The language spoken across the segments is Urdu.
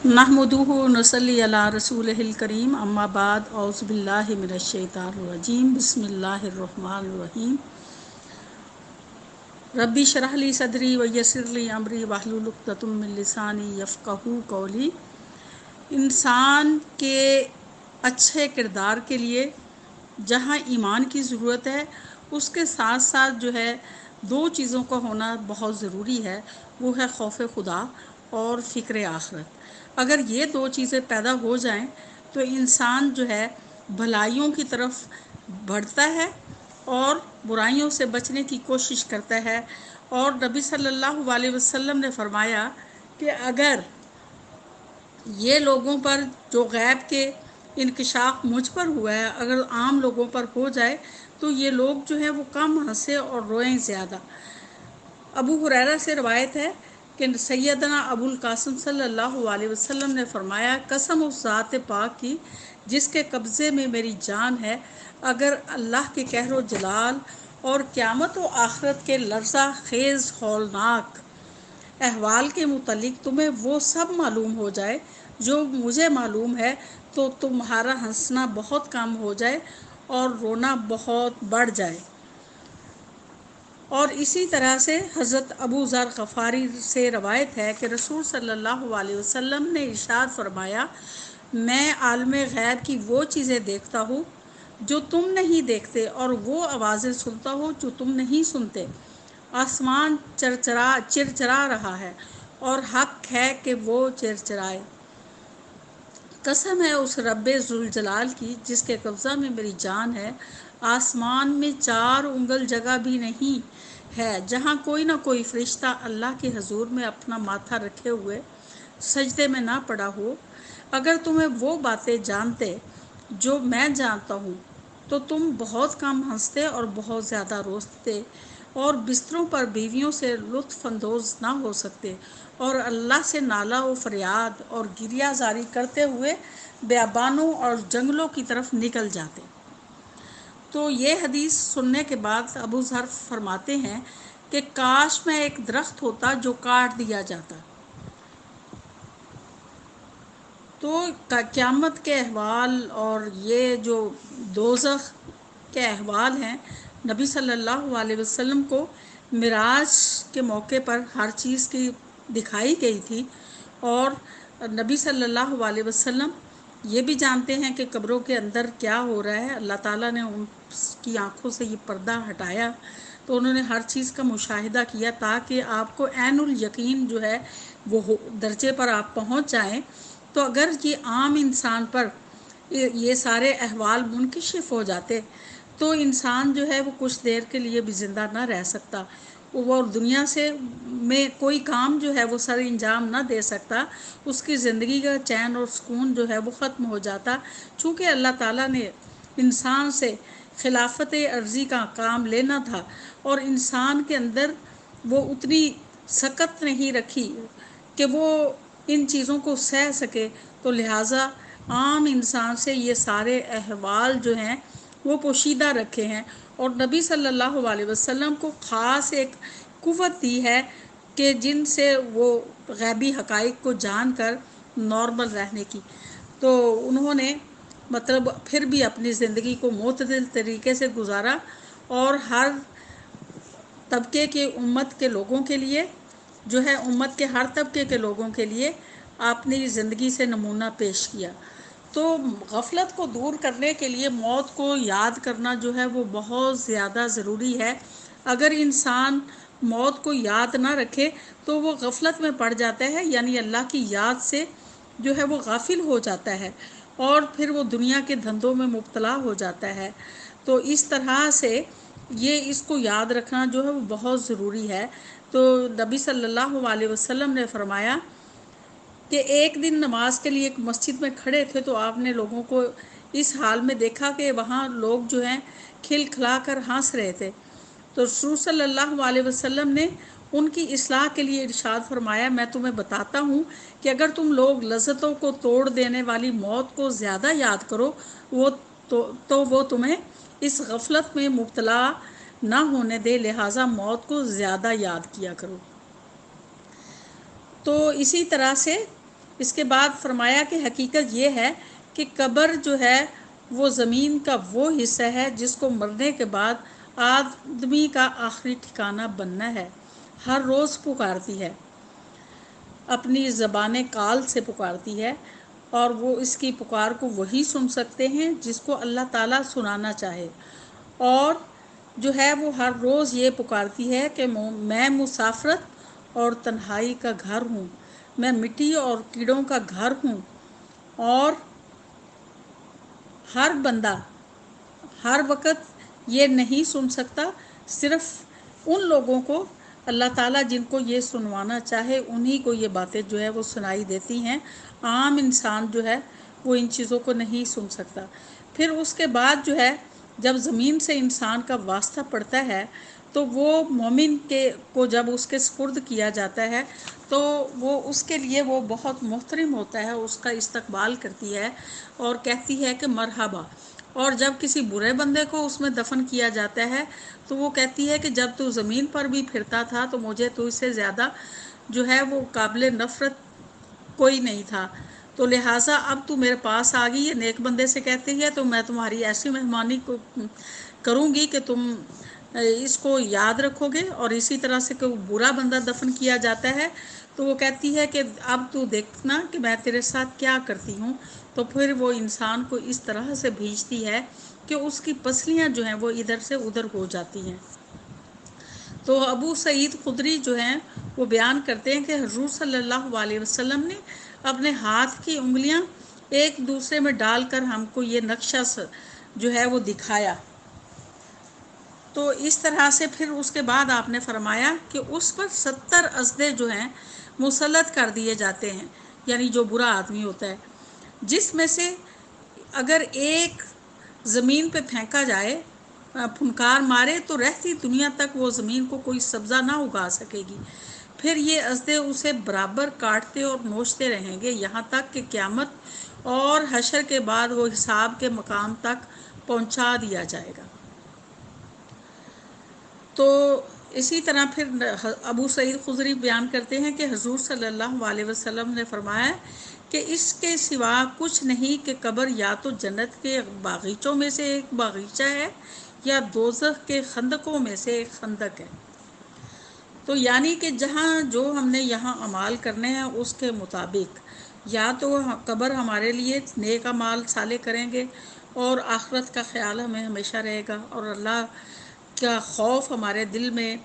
نحمدہ نصلی علی رسولہ کریم اما بعد اعوذ باللہ من الشیطان الرجیم بسم اللہ الرحمن الرحیم ربی اشرح لی صدری ویسر لی امری واحلل عقدۃ من لسانی یفقہوا قولی۔ انسان کے اچھے کردار کے لیے جہاں ایمان کی ضرورت ہے، اس کے ساتھ ساتھ جو ہے دو چیزوں کا ہونا بہت ضروری ہے، وہ ہے خوف خدا اور فکر آخرت۔ اگر یہ دو چیزیں پیدا ہو جائیں تو انسان جو ہے بھلائیوں کی طرف بڑھتا ہے اور برائیوں سے بچنے کی کوشش کرتا ہے۔ اور نبی صلی اللہ علیہ وسلم نے فرمایا کہ اگر یہ لوگوں پر جو غیب کے انکشاف مجھ پر ہوا ہے، اگر عام لوگوں پر ہو جائے تو یہ لوگ جو ہیں وہ کم ہنسے اور روئیں زیادہ۔ ابو ہریرہ سے روایت ہے کہ سیدنا ابو القاسم صلی اللہ علیہ وسلم نے فرمایا، قسم اس ذات پاک کی جس کے قبضے میں میری جان ہے، اگر اللہ کے قہر و جلال اور قیامت و آخرت کے لرزہ خیز ہولناک احوال کے متعلق تمہیں وہ سب معلوم ہو جائے جو مجھے معلوم ہے، تو تمہارا ہنسنا بہت کم ہو جائے اور رونا بہت بڑھ جائے۔ اور اسی طرح سے حضرت ابو ذر غفاری سے روایت ہے کہ رسول صلی اللہ علیہ وسلم نے ارشاد فرمایا، میں عالم غیب کی وہ چیزیں دیکھتا ہوں جو تم نہیں دیکھتے، اور وہ آوازیں سنتا ہوں جو تم نہیں سنتے۔ آسمان چرچرا رہا ہے اور حق ہے کہ وہ چرچرائے۔ قسم ہے اس رب ذوالجلال کی جس کے قبضہ میں میری جان ہے، آسمان میں 4 انگل جگہ بھی نہیں ہے جہاں کوئی نہ کوئی فرشتہ اللہ کے حضور میں اپنا ماتھا رکھے ہوئے سجدے میں نہ پڑا ہو۔ اگر تمہیں وہ باتیں جانتے جو میں جانتا ہوں تو تم بہت کم ہنستے اور بہت زیادہ روتے اور بستروں پر بیویوں سے لطف اندوز نہ ہو سکتے، اور اللہ سے نالہ و فریاد اور گریہ زاری کرتے ہوئے بیابانوں اور جنگلوں کی طرف نکل جاتے۔ تو یہ حدیث سننے کے بعد ابو ذر فرماتے ہیں کہ کاش میں ایک درخت ہوتا جو کاٹ دیا جاتا۔ تو قیامت کے احوال اور یہ جو دوزخ کے احوال ہیں، نبی صلی اللہ علیہ وسلم کو معراج کے موقع پر ہر چیز کی دکھائی گئی تھی، اور نبی صلی اللہ علیہ وسلم یہ بھی جانتے ہیں کہ قبروں کے اندر کیا ہو رہا ہے۔ اللہ تعالیٰ نے ان کی آنکھوں سے یہ پردہ ہٹایا تو انہوں نے ہر چیز کا مشاہدہ کیا تاکہ آپ کو عین الیقین جو ہے وہ درجے پر آپ پہنچ جائیں۔ تو اگر یہ عام انسان پر یہ سارے احوال منکشف ہو جاتے تو انسان جو ہے وہ کچھ دیر کے لیے بھی زندہ نہ رہ سکتا، وہ دنیا سے میں کوئی کام جو ہے وہ سر انجام نہ دے سکتا، اس کی زندگی کا چین اور سکون جو ہے وہ ختم ہو جاتا۔ چونکہ اللہ تعالیٰ نے انسان سے خلافت عرضی کا کام لینا تھا اور انسان کے اندر وہ اتنی سکت نہیں رکھی کہ وہ ان چیزوں کو سہ سکے، تو لہٰذا عام انسان سے یہ سارے احوال جو ہیں وہ پوشیدہ رکھے ہیں، اور نبی صلی اللہ علیہ وسلم کو خاص ایک قوت دی ہے کہ جن سے وہ غیبی حقائق کو جان کر نارمل رہنے کی۔ تو انہوں نے مطلب پھر بھی اپنی زندگی کو معتدل طریقے سے گزارا اور ہر طبقے کے امت کے لوگوں کے لیے جو ہے امت کے ہر طبقے کے لوگوں کے لیے اپنی زندگی سے نمونہ پیش کیا۔ تو غفلت کو دور کرنے کے لیے موت کو یاد کرنا جو ہے وہ بہت زیادہ ضروری ہے۔ اگر انسان موت کو یاد نہ رکھے تو وہ غفلت میں پڑ جاتا ہے، یعنی اللہ کی یاد سے جو ہے وہ غافل ہو جاتا ہے اور پھر وہ دنیا کے دھندوں میں مبتلا ہو جاتا ہے۔ تو اس طرح سے یہ اس کو یاد رکھنا جو ہے وہ بہت ضروری ہے۔ تو نبی صلی اللہ علیہ وسلم نے فرمایا کہ ایک دن نماز کے لیے ایک مسجد میں کھڑے تھے تو آپ نے لوگوں کو اس حال میں دیکھا کہ وہاں لوگ جو ہیں کھل کھلا کر ہنس رہے تھے، تو رسول صلی اللہ علیہ وسلم نے ان کی اصلاح کے لیے ارشاد فرمایا، میں تمہیں بتاتا ہوں کہ اگر تم لوگ لذتوں کو توڑ دینے والی موت کو زیادہ یاد کرو تو وہ تمہیں اس غفلت میں مبتلا نہ ہونے دے، لہٰذا موت کو زیادہ یاد کیا کرو۔ تو اسی طرح سے اس کے بعد فرمایا کہ حقیقت یہ ہے کہ قبر جو ہے وہ زمین کا وہ حصہ ہے جس کو مرنے کے بعد آدمی کا آخری ٹھکانہ بننا ہے۔ ہر روز پکارتی ہے، اپنی زبان کال سے پکارتی ہے، اور وہ اس کی پکار کو وہی سن سکتے ہیں جس کو اللہ تعالیٰ سنانا چاہے۔ اور جو ہے وہ ہر روز یہ پکارتی ہے کہ میں مسافرت اور تنہائی کا گھر ہوں، میں مٹی اور کیڑوں کا گھر ہوں، اور ہر بندہ ہر وقت یہ نہیں سن سکتا، صرف ان لوگوں کو اللہ تعالیٰ جن کو یہ سنوانا چاہے انہی کو یہ باتیں جو ہے وہ سنائی دیتی ہیں۔ عام انسان جو ہے وہ ان چیزوں کو نہیں سن سکتا۔ پھر اس کے بعد جو ہے جب زمین سے انسان کا واسطہ پڑتا ہے تو وہ مومن کو جب اس کے سپرد کیا جاتا ہے تو وہ اس کے لیے وہ بہت محترم ہوتا ہے، اس کا استقبال کرتی ہے اور کہتی ہے کہ مرحبا۔ اور جب کسی برے بندے کو اس میں دفن کیا جاتا ہے تو وہ کہتی ہے کہ جب تو زمین پر بھی پھرتا تھا تو مجھے تو اس سے زیادہ جو ہے وہ قابل نفرت کوئی نہیں تھا، تو لہٰذا اب تو میرے پاس آ گئی ہے، نیک بندے سے کہتی ہے، تو میں تمہاری ایسی مہمانی کو کروں گی کہ تم اس کو یاد رکھو گے۔ اور اسی طرح سے کوئی برا بندہ دفن کیا جاتا ہے تو وہ کہتی ہے کہ اب تو دیکھنا کہ میں تیرے ساتھ کیا کرتی ہوں، تو پھر وہ انسان کو اس طرح سے بھیجتی ہے کہ اس کی پسلیاں جو ہیں وہ ادھر سے ادھر ہو جاتی ہیں۔ تو ابو سعید خدری جو ہیں وہ بیان کرتے ہیں کہ حضور صلی اللہ علیہ وسلم نے اپنے ہاتھ کی انگلیاں ایک دوسرے میں ڈال کر ہم کو یہ نقشہ جو ہے وہ دکھایا۔ تو اس طرح سے پھر اس کے بعد آپ نے فرمایا کہ اس پر 70 اژدھے جو ہیں مسلط کر دیے جاتے ہیں، یعنی جو برا آدمی ہوتا ہے، جس میں سے اگر ایک زمین پہ پھینکا جائے، پھنکار مارے، تو رہتی دنیا تک وہ زمین کو کوئی سبزہ نہ اگا سکے گی۔ پھر یہ اژدھے اسے برابر کاٹتے اور نوچتے رہیں گے یہاں تک کہ قیامت اور حشر کے بعد وہ حساب کے مقام تک پہنچا دیا جائے گا۔ تو اسی طرح پھر ابو سعید خدری بیان کرتے ہیں کہ حضور صلی اللہ علیہ وسلم نے فرمایا کہ اس کے سوا کچھ نہیں کہ قبر یا تو جنت کے باغیچوں میں سے ایک باغیچہ ہے یا دوزخ کے خندقوں میں سے ایک خندق ہے۔ تو یعنی کہ جہاں جو ہم نے یہاں اعمال کرنے ہیں اس کے مطابق یا تو قبر ہمارے لیے نیک اعمال صالح کریں گے اور آخرت کا خیال ہمیں ہمیشہ رہے گا، اور اللہ کا خوف ہمارے دل میں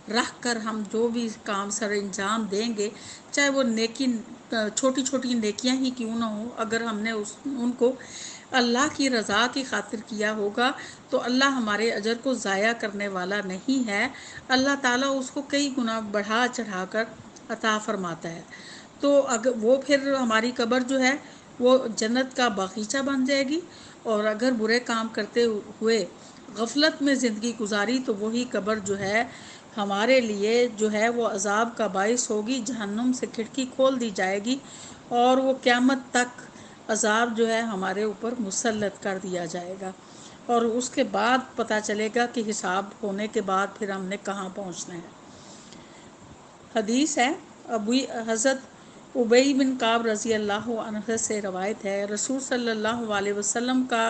رکھ کر ہم جو بھی کام سر انجام دیں گے، چاہے وہ نیکی چھوٹی چھوٹی نیکیاں ہی کیوں نہ ہوں، اگر ہم نے ان کو اللہ کی رضا کی خاطر کیا ہوگا تو اللہ ہمارے اجر کو ضائع کرنے والا نہیں ہے، اللہ تعالیٰ اس کو کئی گنا بڑھا چڑھا کر عطا فرماتا ہے۔ تو اگر وہ پھر ہماری قبر جو ہے وہ جنت کا باغیچہ بن جائے گی، اور اگر برے کام کرتے ہوئے غفلت میں زندگی گزاری تو وہی قبر جو ہے ہمارے لیے جو ہے وہ عذاب کا باعث ہوگی، جہنم سے کھڑکی کھول دی جائے گی اور وہ قیامت تک عذاب جو ہے ہمارے اوپر مسلط کر دیا جائے گا، اور اس کے بعد پتہ چلے گا کہ حساب ہونے کے بعد پھر ہم نے کہاں پہنچنا ہے۔ حدیث ہے، حضرت ابی بن کعب رضی اللہ عنہ سے روایت ہے، رسول صلی اللہ علیہ وسلم کا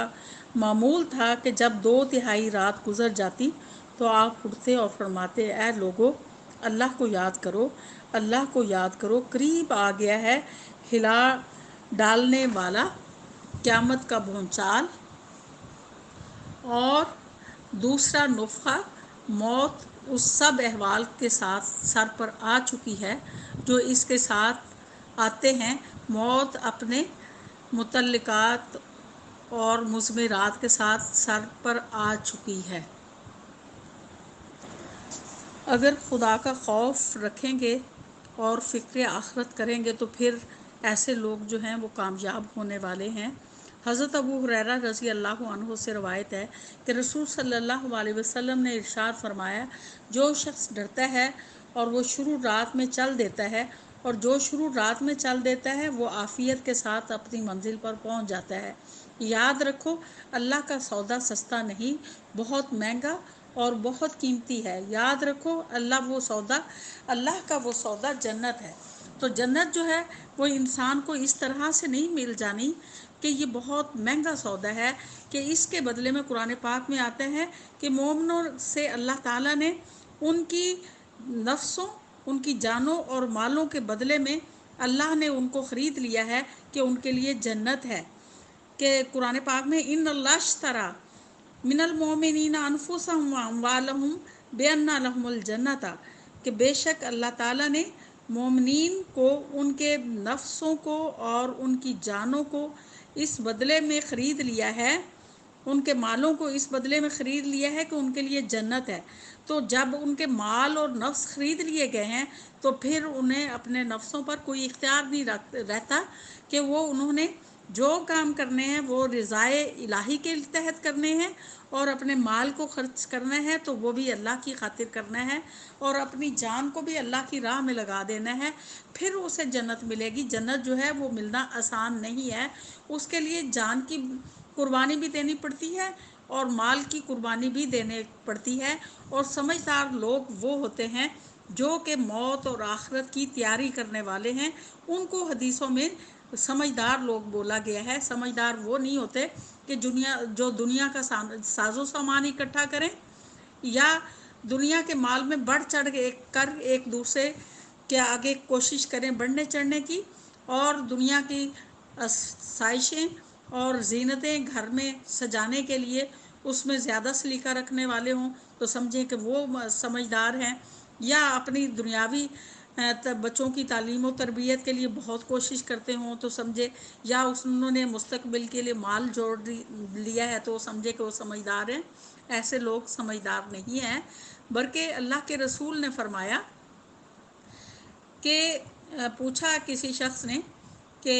معمول تھا کہ جب 2/3 رات گزر جاتی تو آپ اٹھتے اور فرماتے، اے لوگو، اللہ کو یاد کرو، اللہ کو یاد کرو، قریب آ گیا ہے ہلا ڈالنے والا قیامت کا بھونچال، اور دوسرا نفخہ موت اس سب احوال کے ساتھ سر پر آ چکی ہے جو اس کے ساتھ آتے ہیں، موت اپنے متعلقات اور مضمرات کے ساتھ سر پر آ چکی ہے۔ اگر خدا کا خوف رکھیں گے اور فکر آخرت کریں گے تو پھر ایسے لوگ جو ہیں وہ کامیاب ہونے والے ہیں۔ حضرت ابو ہریرہ رضی اللہ عنہ سے روایت ہے کہ رسول صلی اللہ علیہ وسلم نے ارشاد فرمایا، جو شخص ڈرتا ہے اور وہ شروع رات میں چل دیتا ہے، اور جو شروع رات میں چل دیتا ہے وہ عافیت کے ساتھ اپنی منزل پر پہنچ جاتا ہے۔ یاد رکھو، اللہ کا سودا سستا نہیں، بہت مہنگا اور بہت قیمتی ہے۔ یاد رکھو، اللہ کا وہ سودا جنت ہے، تو جنت جو ہے وہ انسان کو اس طرح سے نہیں مل جانی کہ یہ بہت مہنگا سودا ہے، کہ اس کے بدلے میں قرآن پاک میں آتے ہیں کہ مومنوں سے اللہ تعالیٰ نے ان کی نفسوں، ان کی جانوں اور مالوں کے بدلے میں اللہ نے ان کو خرید لیا ہے کہ ان کے لیے جنت ہے۔ کہ قرآن پاک میں ان اللہ اشترا من المؤمنین انفسہم واموالہم بان لہم الجنت، کہ بے شک اللہ تعالیٰ نے مومنین کو ان کے نفسوں کو اور ان کی جانوں کو اس بدلے میں خرید لیا ہے، ان کے مالوں کو اس بدلے میں خرید لیا ہے کہ ان کے لیے جنت ہے۔ تو جب ان کے مال اور نفس خرید لیے گئے ہیں تو پھر انہیں اپنے نفسوں پر کوئی اختیار نہیں رہتا کہ وہ انہوں نے جو کام کرنے ہیں وہ رضائے الہی کے تحت کرنے ہیں، اور اپنے مال کو خرچ کرنا ہے تو وہ بھی اللہ کی خاطر کرنا ہے، اور اپنی جان کو بھی اللہ کی راہ میں لگا دینا ہے، پھر اسے جنت ملے گی۔ جنت جو ہے وہ ملنا آسان نہیں ہے، اس کے لیے جان کی قربانی بھی دینی پڑتی ہے اور مال کی قربانی بھی دینے پڑتی ہے۔ اور سمجھدار لوگ وہ ہوتے ہیں جو کہ موت اور آخرت کی تیاری کرنے والے ہیں، ان کو حدیثوں میں سمجھدار لوگ بولا گیا ہے۔ سمجھدار وہ نہیں ہوتے کہ جو دنیا کا ساز و سامان اکٹھا کریں یا دنیا کے مال میں بڑھ چڑھ کر ایک دوسرے کے آگے کوشش کریں بڑھنے چڑھنے کی، اور دنیا کی سائشیں اور زینتیں گھر میں سجانے کے لیے اس میں زیادہ سلیقہ رکھنے والے ہوں تو سمجھیں کہ وہ سمجھدار ہیں، یا اپنی دنیاوی بچوں کی تعلیم و تربیت کے لیے بہت کوشش کرتے ہوں تو سمجھے، یا انہوں نے مستقبل کے لیے مال جوڑ لیا ہے تو وہ سمجھے کہ وہ سمجھدار ہیں۔ ایسے لوگ سمجھدار نہیں ہیں، بلکہ اللہ کے رسول نے فرمایا کہ پوچھا کسی شخص نے کہ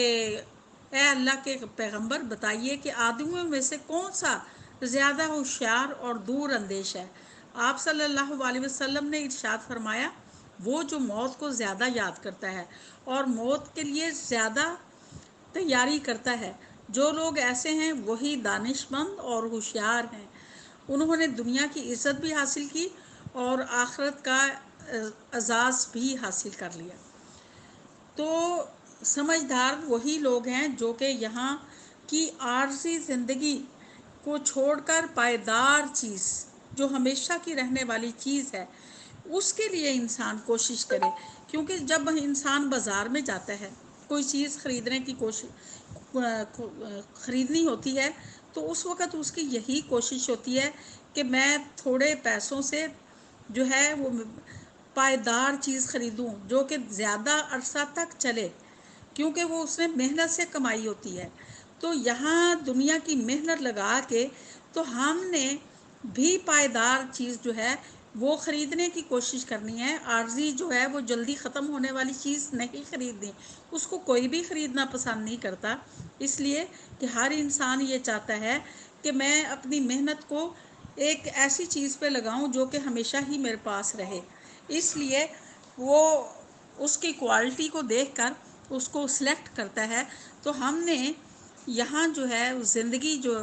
اے اللہ کے پیغمبر بتائیے کہ آدمیوں میں سے کون سا زیادہ ہوشیار اور دور اندیش ہے؟ آپ صلی اللہ علیہ وسلم نے ارشاد فرمایا وہ جو موت کو زیادہ یاد کرتا ہے اور موت کے لیے زیادہ تیاری کرتا ہے۔ جو لوگ ایسے ہیں وہی دانش مند اور ہوشیار ہیں، انہوں نے دنیا کی عزت بھی حاصل کی اور آخرت کا اعزاز بھی حاصل کر لیا۔ تو سمجھدار وہی لوگ ہیں جو کہ یہاں کی عارضی زندگی کو چھوڑ کر پائیدار چیز جو ہمیشہ کی رہنے والی چیز ہے اس کے لیے انسان کوشش کرے۔ کیونکہ جب انسان بازار میں جاتا ہے کوئی چیز خریدنے کی خریدنی ہوتی ہے تو اس وقت اس کی یہی کوشش ہوتی ہے کہ میں تھوڑے پیسوں سے جو ہے وہ پائیدار چیز خریدوں جو کہ زیادہ عرصہ تک چلے، کیونکہ وہ اس نے محنت سے کمائی ہوتی ہے۔ تو یہاں دنیا کی محنت لگا کے تو ہم نے بھی پائیدار چیز جو ہے وہ خریدنے کی کوشش کرنی ہے۔ عارضی جو ہے وہ جلدی ختم ہونے والی چیز نہیں خریدنی، اس کو کوئی بھی خریدنا پسند نہیں کرتا، اس لیے کہ ہر انسان یہ چاہتا ہے کہ میں اپنی محنت کو ایک ایسی چیز پہ لگاؤں جو کہ ہمیشہ ہی میرے پاس رہے، اس لیے وہ اس کی کوالٹی کو دیکھ کر اس کو سلیکٹ کرتا ہے۔ تو ہم نے یہاں جو ہے زندگی جو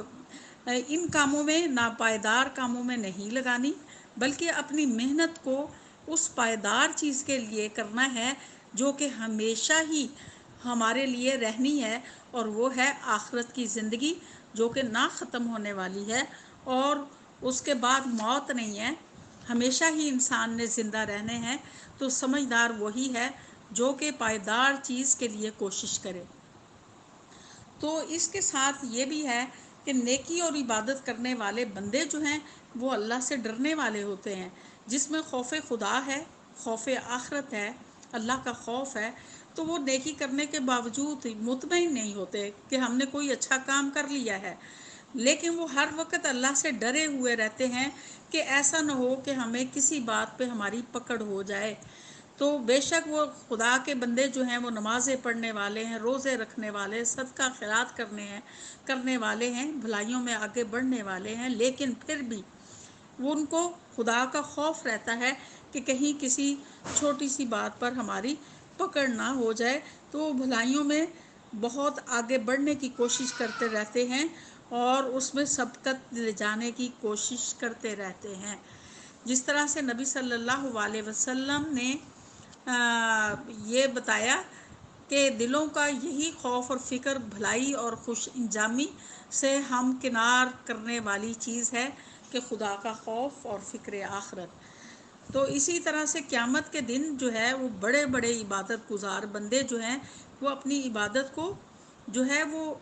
ان کاموں میں ناپائیدار کاموں میں نہیں لگانی، بلکہ اپنی محنت کو اس پائیدار چیز کے لیے کرنا ہے جو کہ ہمیشہ ہی ہمارے لیے رہنی ہے، اور وہ ہے آخرت کی زندگی جو کہ نہ ختم ہونے والی ہے، اور اس کے بعد موت نہیں ہے، ہمیشہ ہی انسان نے زندہ رہنے ہیں۔ تو سمجھدار وہی ہے جو کہ پائیدار چیز کے لیے کوشش کرے۔ تو اس کے ساتھ یہ بھی ہے کہ نیکی اور عبادت کرنے والے بندے جو ہیں وہ اللہ سے ڈرنے والے ہوتے ہیں، جس میں خوف خدا ہے، خوف آخرت ہے، اللہ کا خوف ہے، تو وہ نیکی کرنے کے باوجود مطمئن نہیں ہوتے کہ ہم نے کوئی اچھا کام کر لیا ہے، لیکن وہ ہر وقت اللہ سے ڈرے ہوئے رہتے ہیں کہ ایسا نہ ہو کہ ہمیں کسی بات پہ ہماری پکڑ ہو جائے۔ تو بے شک وہ خدا کے بندے جو ہیں وہ نمازیں پڑھنے والے ہیں، روزے رکھنے والے، صدقہ خیرات کرنے والے ہیں، بھلائیوں میں آگے بڑھنے والے ہیں، لیکن پھر بھی ان کو خدا کا خوف رہتا ہے کہ کہیں کسی چھوٹی سی بات پر ہماری پکڑ نہ ہو جائے، تو وہ بھلائیوں میں بہت آگے بڑھنے کی کوشش کرتے رہتے ہیں اور اس میں سبقت لے جانے کی کوشش کرتے رہتے ہیں۔ جس طرح سے نبی صلی اللہ علیہ وسلم نے یہ بتایا کہ دلوں کا یہی خوف اور فکر بھلائی اور خوش انجامی سے ہمکنار کرنے والی چیز ہے کہ خدا کا خوف اور فکر آخرت۔ تو اسی طرح سے قیامت کے دن جو ہے وہ بڑے بڑے عبادت گزار بندے جو ہیں وہ اپنی عبادت کو جو ہے وہ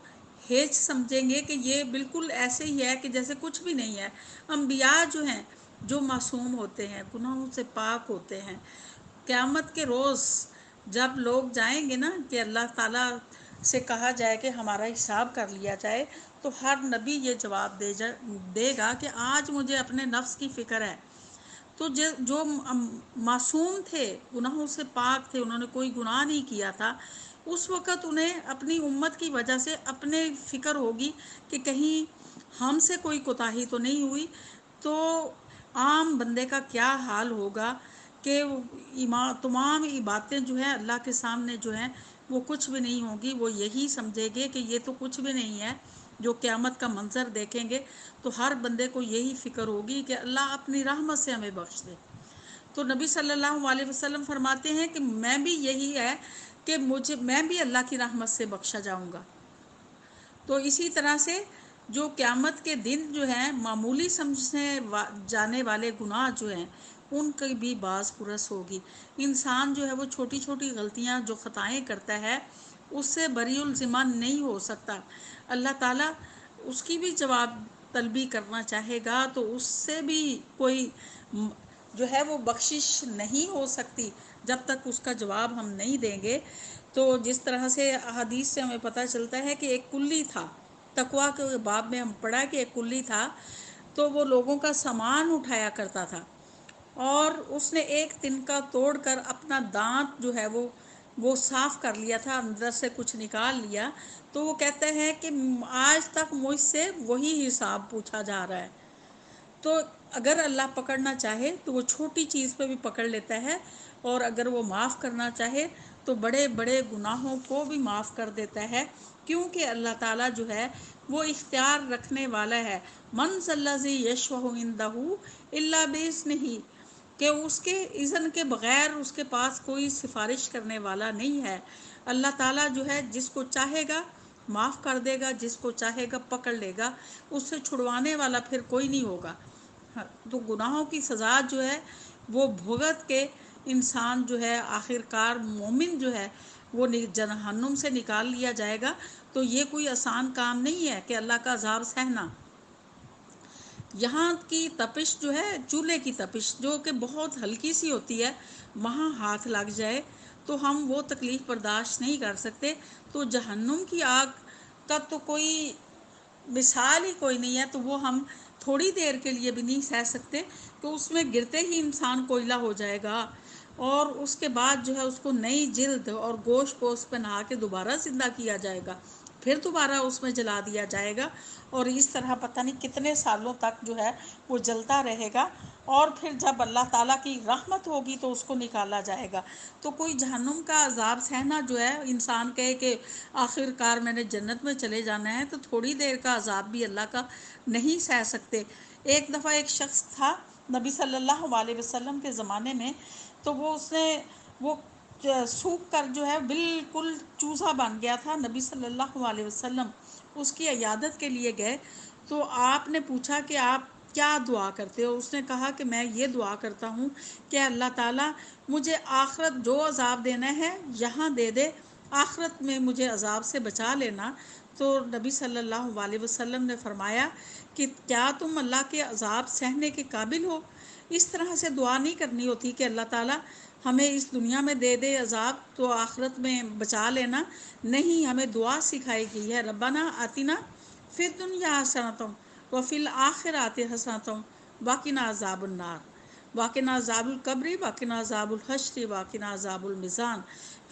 ہیچ سمجھیں گے کہ یہ بالکل ایسے ہی ہے کہ جیسے کچھ بھی نہیں ہے۔ انبیاء جو ہیں جو معصوم ہوتے ہیں، گناہوں سے پاک ہوتے ہیں، قیامت کے روز جب لوگ جائیں گے نا کہ اللہ تعالیٰ سے کہا جائے کہ ہمارا حساب کر لیا جائے، تو ہر نبی یہ جواب دے گا کہ آج مجھے اپنے نفس کی فکر ہے۔ تو جو معصوم تھے، گناہوں سے پاک تھے، انہوں نے کوئی گناہ نہیں کیا تھا، اس وقت انہیں اپنی امت کی وجہ سے اپنے فکر ہوگی کہ کہیں ہم سے کوئی کوتاہی تو نہیں ہوئی۔ تو عام بندے کا کیا حال ہوگا کہ تمام باتیں جو ہیں اللہ کے سامنے جو ہیں وہ کچھ بھی نہیں ہوگی۔ وہ یہی سمجھے گے کہ یہ تو کچھ بھی نہیں ہے۔ جو قیامت کا منظر دیکھیں گے تو ہر بندے کو یہی فکر ہوگی کہ اللہ اپنی رحمت سے ہمیں بخش دے۔ تو نبی صلی اللہ علیہ وسلم فرماتے ہیں کہ میں بھی یہی ہے کہ میں بھی اللہ کی رحمت سے بخشا جاؤں گا۔ تو اسی طرح سے جو قیامت کے دن جو ہیں معمولی سمجھنے جانے والے گناہ جو ہیں ان کی بھی باز پرس ہوگی۔ انسان جو ہے وہ چھوٹی چھوٹی غلطیاں جو خطائیں کرتا ہے اس سے بری الذمہ نہیں ہو سکتا۔ اللہ تعالیٰ اس کی بھی جواب طلبی کرنا چاہے گا تو اس سے بھی کوئی جو ہے وہ بخشش نہیں ہو سکتی جب تک اس کا جواب ہم نہیں دیں گے۔ تو جس طرح سے احادیث سے ہمیں پتہ چلتا ہے کہ ایک کلی تھا، تقویٰ کے باب میں ہم پڑھا کہ ایک کلی تھا، تو وہ لوگوں کا سامان اٹھایا کرتا تھا اور اس نے ایک تنکا توڑ کر اپنا دانت جو ہے وہ صاف کر لیا تھا، اندر سے کچھ نکال لیا۔ تو وہ کہتا ہے کہ آج تک مجھ سے وہی حساب پوچھا جا رہا ہے۔ تو اگر اللہ پکڑنا چاہے تو وہ چھوٹی چیز پہ بھی پکڑ لیتا ہے، اور اگر وہ معاف کرنا چاہے تو بڑے بڑے گناہوں کو بھی معاف کر دیتا ہے، کیونکہ اللہ تعالیٰ جو ہے وہ اختیار رکھنے والا ہے۔ من ذا الذی یشفع عندہ الا باذنہ، کہ اس کے اذن کے بغیر اس کے پاس کوئی سفارش کرنے والا نہیں ہے۔ اللہ تعالیٰ جو ہے جس کو چاہے گا معاف کر دے گا، جس کو چاہے گا پکڑ لے گا، اس سے چھڑوانے والا پھر کوئی نہیں ہوگا۔ تو گناہوں کی سزا جو ہے وہ بھگت کے انسان جو ہے آخر کار مومن جو ہے وہ جہنم سے نکال لیا جائے گا۔ تو یہ کوئی آسان کام نہیں ہے کہ اللہ کا عذاب سہنا۔ یہاں کی تپش جو ہے چولہے کی تپش جو کہ بہت ہلکی سی ہوتی ہے، وہاں ہاتھ لگ جائے تو ہم وہ تکلیف برداشت نہیں کر سکتے۔ تو جہنم کی آگ کا تو کوئی مثال ہی کوئی نہیں ہے، تو وہ ہم تھوڑی دیر کے لیے بھی نہیں سہ سکتے۔ تو اس میں گرتے ہی انسان کوئلہ ہو جائے گا، اور اس کے بعد جو ہے اس کو نئی جلد اور گوشت کو اس پہ نہا کے دوبارہ زندہ کیا جائے گا، پھر دوبارہ اس میں جلا دیا جائے گا، اور اس طرح پتہ نہیں کتنے سالوں تک جو ہے وہ جلتا رہے گا، اور پھر جب اللہ تعالیٰ کی رحمت ہوگی تو اس کو نکالا جائے گا۔ تو کوئی جہنم کا عذاب سہنا جو ہے انسان کہے کہ آخر کار میں نے جنت میں چلے جانا ہے، تو تھوڑی دیر کا عذاب بھی اللہ کا نہیں سہ سکتے۔ ایک دفعہ ایک شخص تھا نبی صلی اللہ علیہ وسلم کے زمانے میں، تو وہ سوکھ کر جو ہے بالکل چوسا بن گیا تھا۔ نبی صلی اللہ علیہ وسلم اس کی عیادت کے لیے گئے، تو آپ نے پوچھا کہ آپ کیا دعا کرتے ہو؟ اس نے کہا کہ میں یہ دعا کرتا ہوں کہ اللہ تعالیٰ مجھے آخرت جو عذاب دینا ہے یہاں دے دے، آخرت میں مجھے عذاب سے بچا لینا۔ تو نبی صلی اللہ علیہ وسلم نے فرمایا کہ کیا تم اللہ کے عذاب سہنے کے قابل ہو؟ اس طرح سے دعا نہیں کرنی ہوتی کہ اللہ تعالیٰ ہمیں اس دنیا میں دے دے عذاب تو آخرت میں بچا لینا۔ نہیں، ہمیں دعا سکھائی گئی ہے، ربنا آتنا فی الدنیا حسنۃ وفی الآخرۃ حسنۃ وقنا عذاب النار وقنا عذاب القبر وقنا عذاب الحشر وقنا عذاب المیزان۔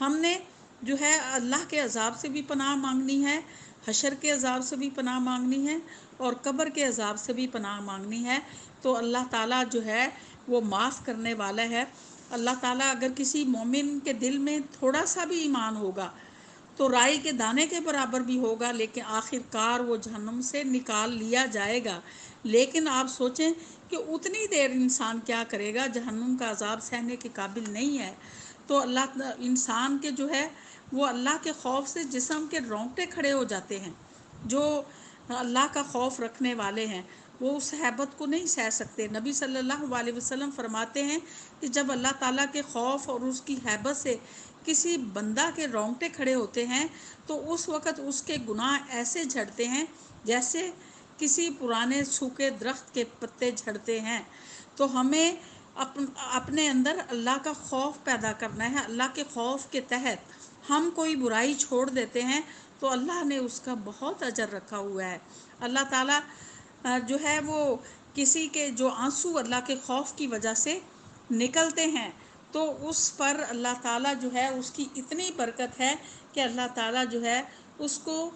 ہم نے جو ہے اللہ کے عذاب سے بھی پناہ مانگنی ہے، حشر کے عذاب سے بھی پناہ مانگنی ہے، اور قبر کے عذاب سے بھی پناہ مانگنی ہے۔ تو اللہ تعالیٰ جو ہے وہ معاف کرنے والا ہے۔ اللہ تعالیٰ اگر کسی مومن کے دل میں تھوڑا سا بھی ایمان ہوگا تو رائی کے دانے کے برابر بھی ہوگا، لیکن آخر کار وہ جہنم سے نکال لیا جائے گا۔ لیکن آپ سوچیں کہ اتنی دیر انسان کیا کرے گا، جہنم کا عذاب سہنے کے قابل نہیں ہے۔ تو اللہ انسان کے جو ہے وہ اللہ کے خوف سے جسم کے رونگٹے کھڑے ہو جاتے ہیں. جو اللہ کا خوف رکھنے والے ہیں وہ اس ہیبت کو نہیں سہ سکتے. نبی صلی اللہ علیہ وسلم فرماتے ہیں کہ جب اللہ تعالیٰ کے خوف اور اس کی ہیبت سے کسی بندہ کے رونگٹے کھڑے ہوتے ہیں تو اس وقت اس کے گناہ ایسے جھڑتے ہیں جیسے کسی پرانے سوکھے درخت کے پتے جھڑتے ہیں. تو ہمیں اپنے اندر اللہ کا خوف پیدا کرنا ہے. اللہ کے خوف کے تحت ہم کوئی برائی چھوڑ دیتے ہیں تو اللہ نے اس کا بہت اجر رکھا ہوا ہے. اللہ تعالیٰ جو ہے وہ کسی کے جو آنسو اللہ کے خوف کی وجہ سے نکلتے ہیں تو اس پر اللہ تعالیٰ جو ہے اس کی اتنی برکت ہے کہ اللہ تعالیٰ جو ہے اس کو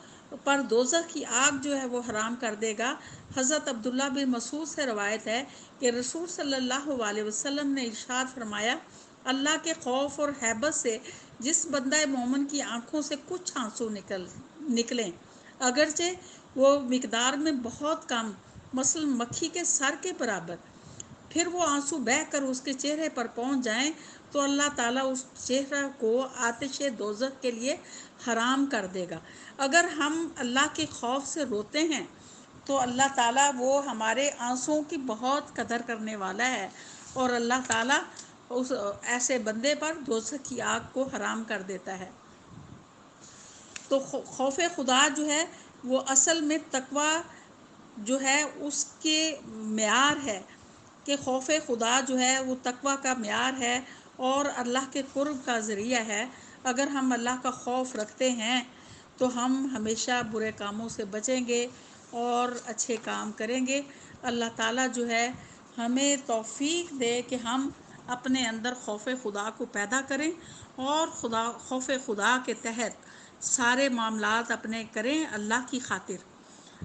پر دوزخ کی آگ جو ہے وہ حرام کر دے گا. حضرت عبداللہ بن مسعود سے روایت ہے کہ رسول صلی اللہ علیہ وسلم نے ارشاد فرمایا اللہ کے خوف اور ہیبت سے جس بندہ مومن کی آنکھوں سے کچھ آنسو نکلیں اگرچہ وہ مقدار میں بہت کم مثلا مکھی کے سر کے برابر پھر وہ آنسو بہہ کر اس کے چہرے پر پہنچ جائیں تو اللہ تعالیٰ اس چہرہ کو آتش دوزخ کے لیے حرام کر دے گا. اگر ہم اللہ کے خوف سے روتے ہیں تو اللہ تعالیٰ وہ ہمارے آنسوؤں کی بہت قدر کرنے والا ہے اور اللہ تعالیٰ اس ایسے بندے پر دوزخ کی آگ کو حرام کر دیتا ہے. تو خوف خدا جو ہے وہ اصل میں تقوی جو ہے اس کے معیار ہے کہ خوف خدا جو ہے وہ تقوی کا معیار ہے اور اللہ کے قرب کا ذریعہ ہے. اگر ہم اللہ کا خوف رکھتے ہیں تو ہم ہمیشہ برے کاموں سے بچیں گے اور اچھے کام کریں گے. اللہ تعالیٰ جو ہے ہمیں توفیق دے کہ ہم اپنے اندر خوف خدا کو پیدا کریں اور خوف خدا کے تحت سارے معاملات اپنے کریں اللہ کی خاطر.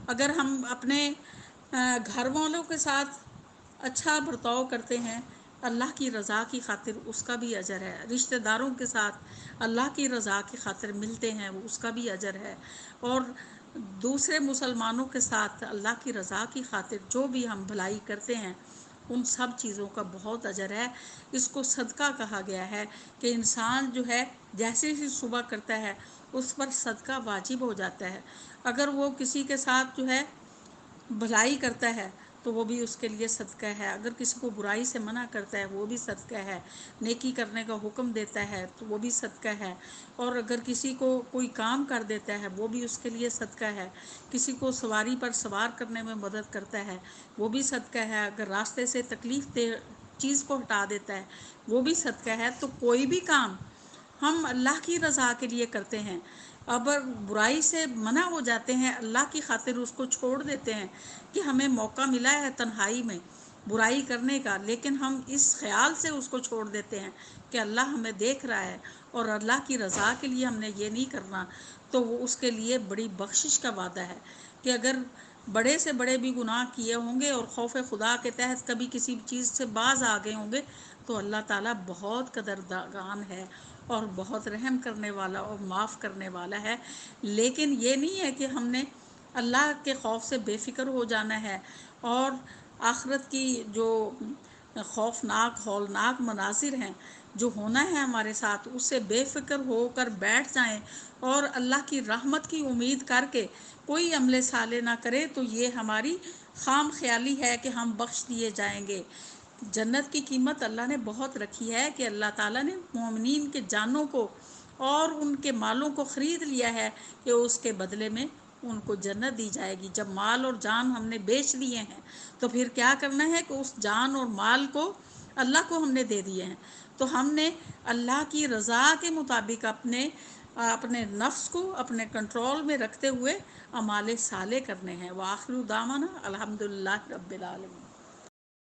اگر ہم اپنے گھر والوں کے ساتھ اچھا برتاؤ کرتے ہیں اللہ کی رضا کی خاطر اس کا بھی اجر ہے. رشتہ داروں کے ساتھ اللہ کی رضا کی خاطر ملتے ہیں وہ اس کا بھی اجر ہے. اور دوسرے مسلمانوں کے ساتھ اللہ کی رضا کی خاطر جو بھی ہم بھلائی کرتے ہیں ان سب چیزوں کا بہت اجر ہے. اس کو صدقہ کہا گیا ہے کہ انسان جو ہے جیسے ہی صبح کرتا ہے اس پر صدقہ واجب ہو جاتا ہے. اگر وہ کسی کے ساتھ جو ہے بھلائی کرتا ہے تو وہ بھی اس کے لیے صدقہ ہے. اگر کسی کو برائی سے منع کرتا ہے وہ بھی صدقہ ہے. نیکی کرنے کا حکم دیتا ہے تو وہ بھی صدقہ ہے. اور اگر کسی کو کوئی کام کر دیتا ہے وہ بھی اس کے لیے صدقہ ہے. کسی کو سواری پر سوار کرنے میں مدد کرتا ہے وہ بھی صدقہ ہے. اگر راستے سے تکلیف دہ چیز کو ہٹا دیتا ہے وہ بھی صدقہ ہے. تو کوئی بھی کام ہم اللہ کی رضا کے لیے کرتے ہیں اگر برائی سے منع ہو جاتے ہیں اللہ کی خاطر اس کو چھوڑ دیتے ہیں کہ ہمیں موقع ملا ہے تنہائی میں برائی کرنے کا لیکن ہم اس خیال سے اس کو چھوڑ دیتے ہیں کہ اللہ ہمیں دیکھ رہا ہے اور اللہ کی رضا کے لیے ہم نے یہ نہیں کرنا تو وہ اس کے لیے بڑی بخشش کا وعدہ ہے کہ اگر بڑے سے بڑے بھی گناہ کیے ہوں گے اور خوف خدا کے تحت کبھی کسی چیز سے باز آ گئے ہوں گے تو اللہ تعالیٰ بہت قدردان ہے اور بہت رحم کرنے والا اور معاف کرنے والا ہے. لیکن یہ نہیں ہے کہ ہم نے اللہ کے خوف سے بے فکر ہو جانا ہے اور آخرت کی جو خوفناک ہولناک مناظر ہیں جو ہونا ہے ہمارے ساتھ اس سے بے فکر ہو کر بیٹھ جائیں اور اللہ کی رحمت کی امید کر کے کوئی عمل صالح نہ کرے تو یہ ہماری خام خیالی ہے کہ ہم بخش دیے جائیں گے. جنت کی قیمت اللہ نے بہت رکھی ہے کہ اللہ تعالیٰ نے مومنین کے جانوں کو اور ان کے مالوں کو خرید لیا ہے کہ اس کے بدلے میں ان کو جنت دی جائے گی. جب مال اور جان ہم نے بیچ دیے ہیں تو پھر کیا کرنا ہے کہ اس جان اور مال کو اللہ کو ہم نے دے دیے ہیں تو ہم نے اللہ کی رضا کے مطابق اپنے نفس کو اپنے کنٹرول میں رکھتے ہوئے اعمال صالح کرنے ہیں. وآخر دعوانا الحمدللہ رب العالمین.